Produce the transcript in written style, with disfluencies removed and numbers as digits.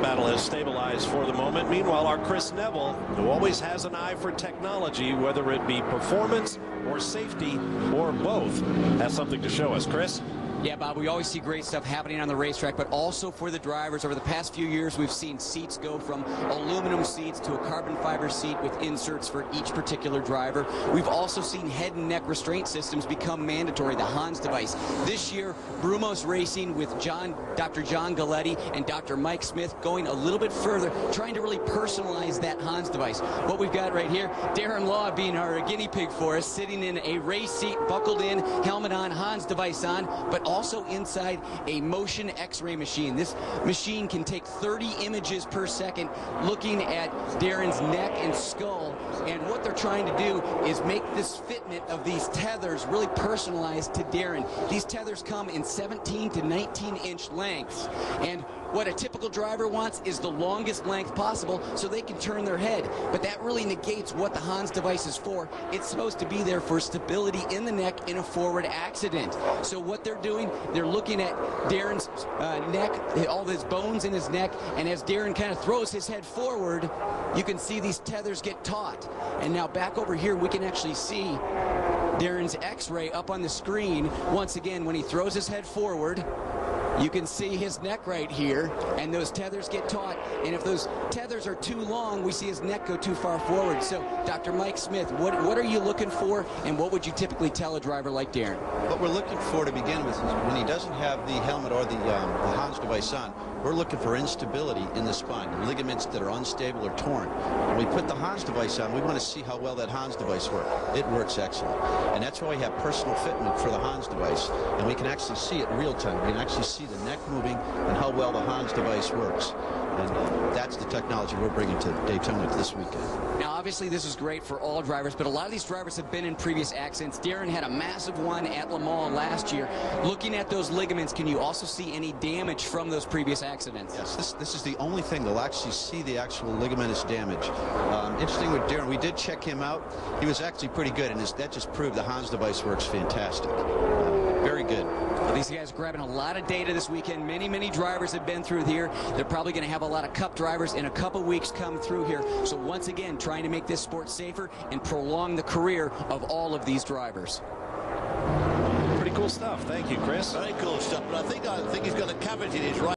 battle has stabilized for the moment. Meanwhile, our Chris Neville, who always has an eye for technology, whether it be performance or safety or both, has something to show us. Chris? Yeah, Bob, we always see great stuff happening on the racetrack, but also for the drivers. Over the past few years, we've seen seats go from aluminum seats to a carbon fiber seat with inserts for each particular driver. We've also seen head and neck restraint systems become mandatory, the Hans device. This year, Brumos Racing with Dr. John Galletti and Dr. Mike Smith going a little bit further, trying to really personalize that Hans device. What we've got right here, Darren Law being our guinea pig for us, sitting in a race seat, buckled in, helmet on, Hans device on, but also inside a motion x-ray machine. This machine can take 30 images per second looking at Darren's neck and skull, and what they're trying to do is make this fitment of these tethers really personalized to Darren. These tethers come in 17 to 19-inch lengths, and what a typical driver wants is the longest length possible so they can turn their head, but that really negates what the Hans device is for. It's supposed to be there for stability in the neck in a forward accident. So what they're doing, they're looking at Darren's neck, all his bones in his neck, and as Darren kind of throws his head forward, you can see these tethers get taut. And now back over here, we can actually see Darren's x-ray up on the screen. Once again, when he throws his head forward, you can see his neck right here, and those tethers get taut, and if those tethers are too long, we see his neck go too far forward. So, Dr. Mike Smith, what are you looking for, and what would you typically tell a driver like Darren? What we're looking for to begin with is when he doesn't have the helmet or the Hans device on, we're looking for instability in the spine, ligaments that are unstable or torn. When we put the Hans device on, we want to see how well that Hans device works. It works excellent, and that's why we have personal fitment for the Hans device, and we can actually see it in real time. We can actually see the neck moving and how well the Hans device works. And that's the technology we're bringing to Daytona this weekend. Now, obviously, this is great for all drivers, but a lot of these drivers have been in previous accidents. Darren had a massive one at Le Mans last year. Looking at those ligaments, can you also see any damage from those previous accidents? Yes, this is the only thing they'll actually see the actual ligamentous damage. Interesting with Darren, we did check him out. He was actually pretty good, and that just proved the Hans device works fantastic. Very good. Well, these guys are grabbing a lot of data this weekend. Many drivers have been through here. They're probably going to have a lot of Cup drivers in a couple weeks come through here. So once again, trying to make this sport safer and prolong the career of all of these drivers. Pretty cool stuff. Thank you, Chris. Very cool stuff, but I think he's got a cavity in his right